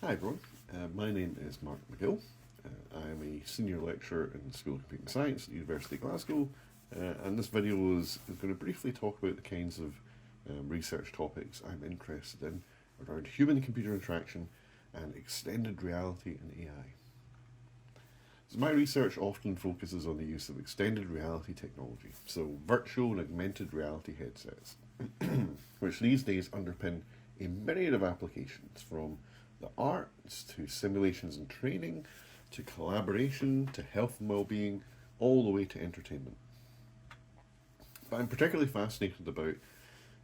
Hi everyone, my name is Mark McGill. I am a senior lecturer in the School of Computing Science at the University of Glasgow, and this video is going to briefly talk about the kinds of research topics I'm interested in around human-computer interaction and extended reality and AI. So my research often focuses on the use of extended reality technology, so virtual and augmented reality headsets, which these days underpin a myriad of applications, from the arts to simulations and training, to collaboration, to health and well-being, all the way to entertainment. But I'm particularly fascinated about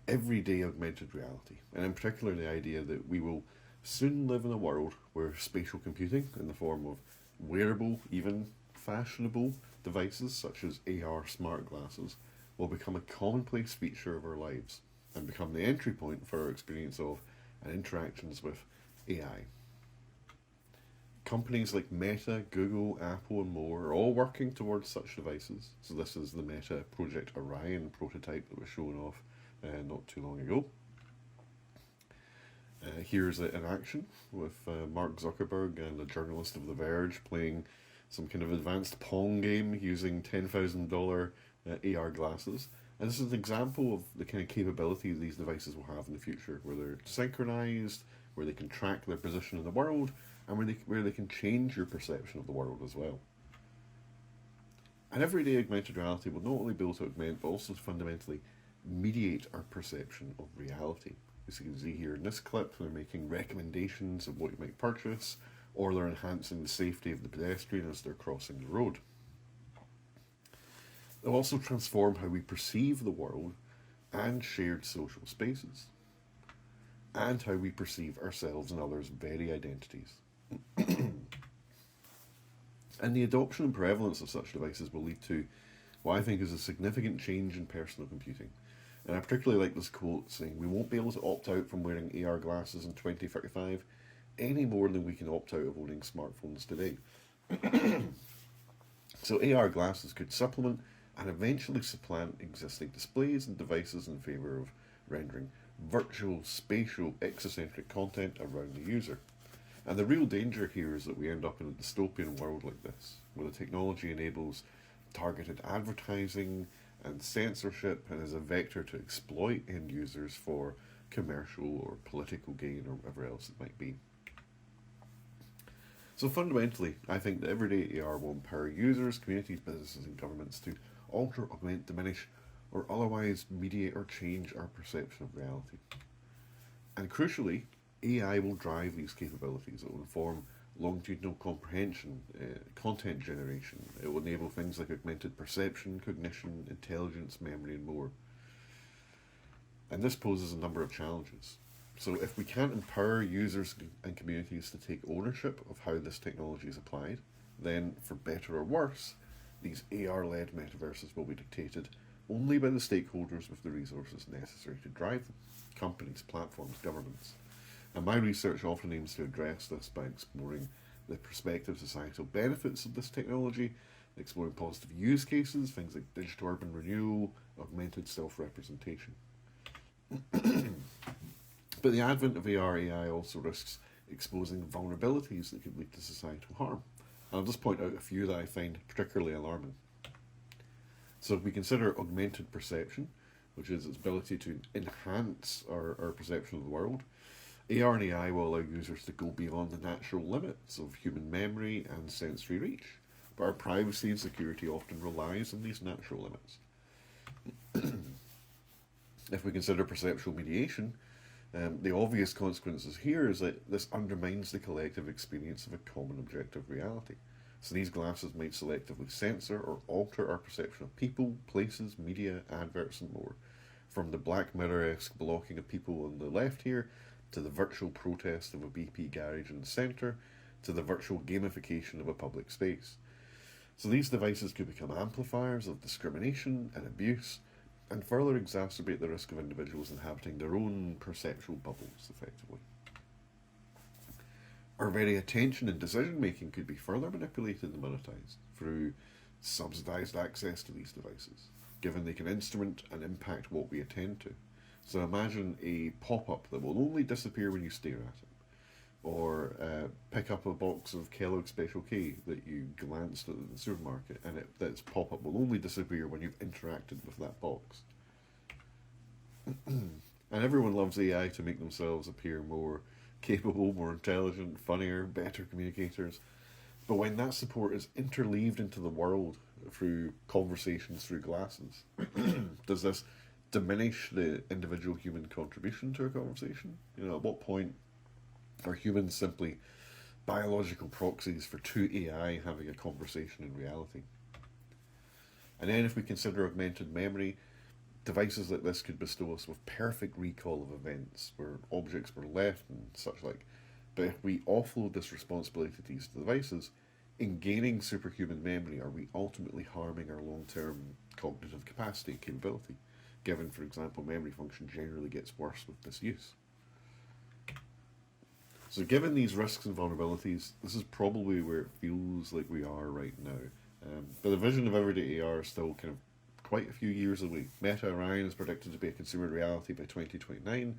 everyday augmented reality, and in particular the idea that we will soon live in a world where spatial computing, in the form of wearable, even fashionable devices such as AR smart glasses, will become a commonplace feature of our lives and become the entry point for our experience of and interactions with AI. Companies like Meta, Google, Apple, and more are all working towards such devices. So this is the Meta Project Orion prototype that was shown off not too long ago. Here's it in action with Mark Zuckerberg and a journalist of The Verge playing some kind of advanced Pong game using $10,000 AR glasses. And this is an example of the kind of capability these devices will have in the future, where they're synchronized, where they can track their position in the world, and where they can change your perception of the world as well. And everyday augmented reality will not only be able to augment, but also to fundamentally mediate our perception of reality. As you can see here in this clip, they're making recommendations of what you might purchase, or they're enhancing the safety of the pedestrian as they're crossing the road. They'll also transform how we perceive the world and shared social spaces, and how we perceive ourselves and others' very identities. And the adoption and prevalence of such devices will lead to what I think is a significant change in personal computing. And I particularly like this quote saying, "We won't be able to opt out from wearing AR glasses in 2035 any more than we can opt out of owning smartphones today." So AR glasses could supplement and eventually supplant existing displays and devices in favour of rendering virtual, spatial, exocentric content around the user. And the real danger here is that we end up in a dystopian world like this, where the technology enables targeted advertising and censorship and is a vector to exploit end users for commercial or political gain or whatever else it might be. So fundamentally, I think that everyday AR will empower users, communities, businesses and governments to alter, augment, diminish, or otherwise mediate or change our perception of reality. And crucially, AI will drive these capabilities. It will inform longitudinal comprehension, content generation. It will enable things like augmented perception, cognition, intelligence, memory, and more. And this poses a number of challenges. So if we can't empower users and communities to take ownership of how this technology is applied, then for better or worse, these AR-led metaverses will be dictated only by the stakeholders with the resources necessary to drive them: companies, platforms, governments. And my research often aims to address this by exploring the prospective societal benefits of this technology, exploring positive use cases, things like digital urban renewal, augmented self-representation. But the advent of AR AI also risks exposing vulnerabilities that could lead to societal harm. And I'll just point out a few that I find particularly alarming. So if we consider augmented perception, which is its ability to enhance our perception of the world, AR and AI will allow users to go beyond the natural limits of human memory and sensory reach, but our privacy and security often relies on these natural limits. If we consider perceptual mediation, the obvious consequences here is that this undermines the collective experience of a common objective reality. So these glasses might selectively censor or alter our perception of people, places, media, adverts, and more. From the Black Mirror-esque blocking of people on the left here, to the virtual protest of a BP garage in the centre, to the virtual gamification of a public space. So these devices could become amplifiers of discrimination and abuse, and further exacerbate the risk of individuals inhabiting their own perceptual bubbles, effectively. Our very attention and decision making could be further manipulated and monetized through subsidized access to these devices, given they can instrument and impact what we attend to. So imagine a pop-up that will only disappear when you stare at it, or pick up a box of Kellogg's Special K that you glanced at the supermarket, and its pop-up will only disappear when you've interacted with that box. And everyone loves AI to make themselves appear more capable, more intelligent, funnier, better communicators. But when that support is interleaved into the world through conversations through glasses, does this diminish the individual human contribution to a conversation? At what point are humans simply biological proxies for two AI having a conversation in reality? And then if we consider augmented memory, devices like this could bestow us with perfect recall of events where objects were left and such like. But if we offload this responsibility to these devices, in gaining superhuman memory, are we ultimately harming our long-term cognitive capacity and capability, given, for example, memory function generally gets worse with disuse? So given these risks and vulnerabilities, this is probably where it feels like we are right now. But the vision of everyday AR is still kind of quite a few years away. Meta Orion is predicted to be a consumer reality by 2029,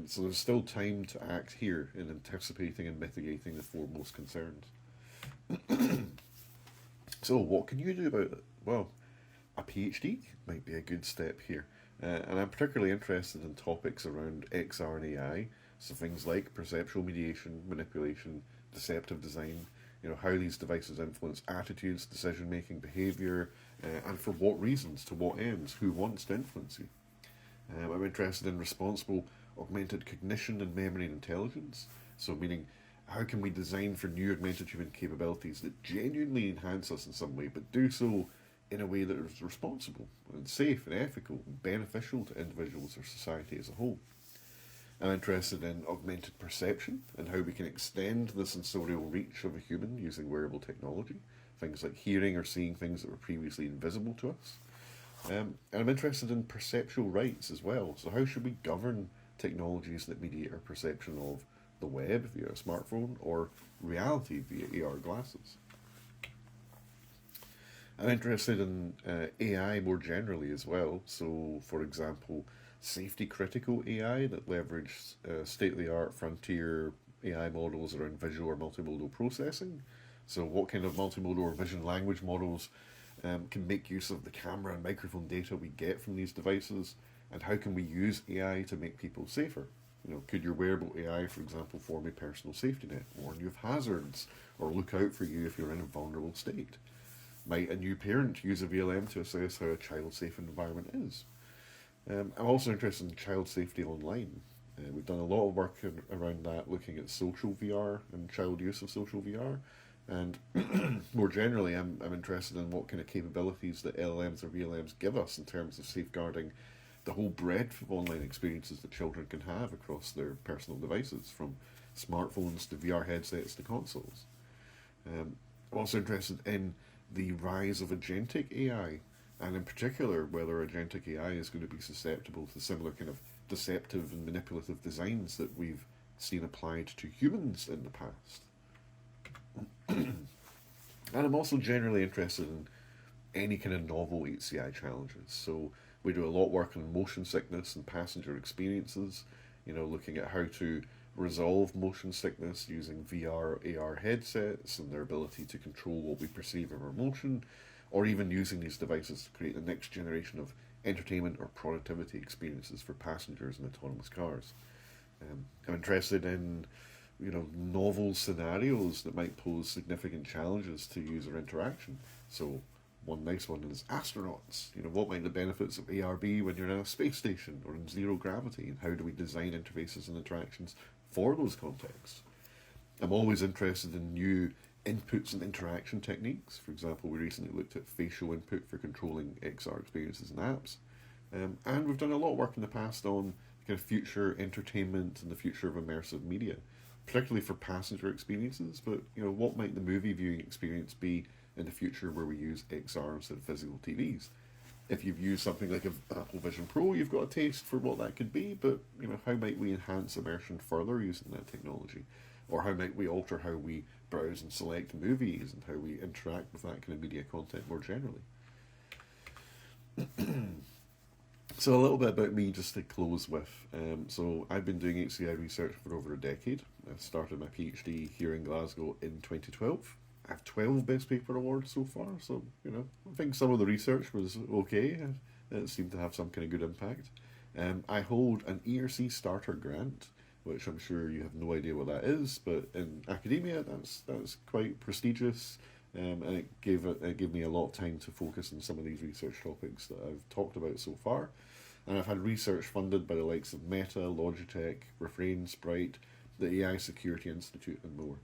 so there's still time to act here in anticipating and mitigating the foremost concerns. So what can you do about it? Well, a PhD might be a good step here. And I'm particularly interested in topics around XR and AI, so things like perceptual mediation, manipulation, deceptive design, how these devices influence attitudes, decision-making, behaviour, and for what reasons, to what ends, who wants to influence you. I'm interested in responsible augmented cognition and memory and intelligence, so meaning how can we design for new augmented human capabilities that genuinely enhance us in some way, but do so in a way that is responsible and safe and ethical and beneficial to individuals or society as a whole. I'm interested in augmented perception and how we can extend the sensorial reach of a human using wearable technology, things like hearing or seeing things that were previously invisible to us. And I'm interested in perceptual rights as well. So how should we govern technologies that mediate our perception of the web via a smartphone or reality via AR glasses? I'm interested in AI more generally as well. So, for example, safety-critical AI that leverage state-of-the-art frontier AI models around visual or multimodal processing. So what kind of multimodal or vision language models can make use of the camera and microphone data we get from these devices, and how can we use AI to make people safer? Could your wearable AI, for example, form a personal safety net, warn you of hazards, or look out for you if you're in a vulnerable state? Might a new parent use a VLM to assess how a child's safe environment is? I'm also interested in child safety online. We've done a lot of work around that, looking at social VR and child use of social VR. And more generally, I'm interested in what kind of capabilities that LLMs or VLMs give us in terms of safeguarding the whole breadth of online experiences that children can have across their personal devices, from smartphones to VR headsets to consoles. I'm also interested in the rise of agentic AI, and in particular whether agentic AI is going to be susceptible to similar kind of deceptive and manipulative designs that we've seen applied to humans in the past. And I'm also generally interested in any kind of novel HCI challenges. So we do a lot of work on motion sickness and passenger experiences, looking at how to resolve motion sickness using VR, AR headsets and their ability to control what we perceive of our motion, or even using these devices to create the next generation of entertainment or productivity experiences for passengers in autonomous cars. I'm interested in novel scenarios that might pose significant challenges to user interaction. So one nice one is astronauts. What might the benefits of AR be when you're in a space station or in zero gravity, and how do we design interfaces and interactions for those contexts? I'm always interested in new inputs and interaction techniques. For example, we recently looked at facial input for controlling XR experiences and apps. And we've done a lot of work in the past on kind of future entertainment and the future of immersive media, particularly for passenger experiences. But what might the movie viewing experience be in the future where we use XR instead of physical TVs? If you've used something like an Apple Vision Pro, you've got a taste for what that could be, but how might we enhance immersion further using that technology? Or how might we alter how we browse and select movies and how we interact with that kind of media content more generally? So a little bit about me just to close with. So I've been doing HCI research for over a decade. I started my PhD here in Glasgow in 2012. I have 12 Best Paper Awards so far, so, I think some of the research was okay. It seemed to have some kind of good impact. I hold an ERC starter grant, which I'm sure you have no idea what that is, but in academia, that's quite prestigious. And it gave me a lot of time to focus on some of these research topics that I've talked about so far. And I've had research funded by the likes of Meta, Logitech, Refrain, Sprite, the AI Security Institute, and more.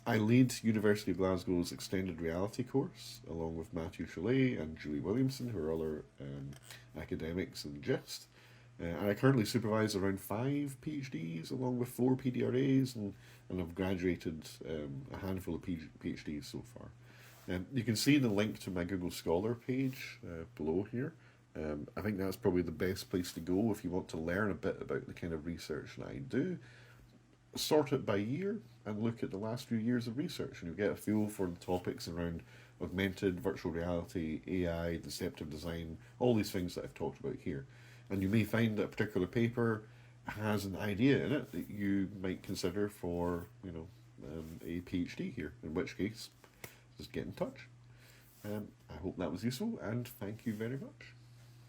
I lead University of Glasgow's extended reality course, along with Matthew Chalet and Julie Williamson, who are other academics in GIST. And I currently supervise around 5 PhDs, along with 4 PDRAs, and I've graduated a handful of PhDs so far. You can see the link to my Google Scholar page below here. I think that's probably the best place to go if you want to learn a bit about the kind of research that I do. Sort it by year and look at the last few years of research, and you'll get a feel for the topics around augmented, virtual reality, AI, deceptive design, all these things that I've talked about here. And you may find that a particular paper has an idea in it that you might consider for, a PhD here, in which case, just get in touch. I hope that was useful, and thank you very much.